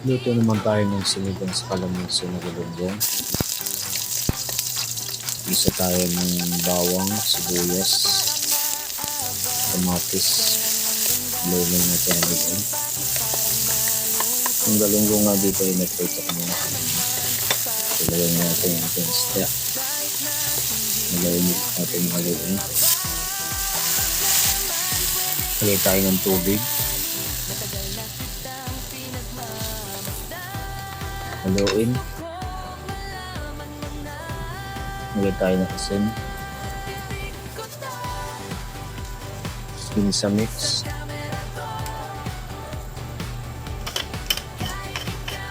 Luto naman tayo ng sinigang sa kalamansi na galunggong. Isa tayo ng bawang, sibuyas, kamatis. Lulong natin ang galunggong. Yung galunggong nga dito ay nagprito ko muna. Ilagay natin yung ating isda. Ilagay natin yung galunggong. Lagay tayo ng tubig. Haluin. Lagay tayo ng asin. Ginisa mix.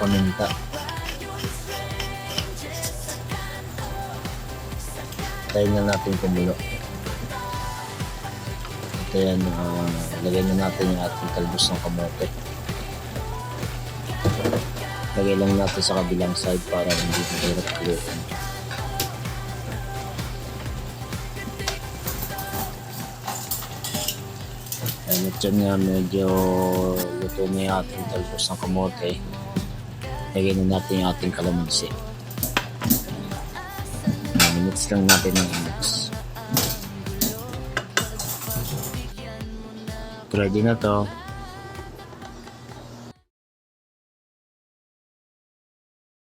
Paminta. Tayo na natin kumulo. Ito yan, lagay na natin yung ating talbos ng kamote. Lagay lang natin sa kabilang side para hindi mahirap kuluin. At dyan nga medyo luto na yung ating talbos ng kamote. Lagay na natin yung ating kalamansi. Minutes lang natin ang mix. Ready na to.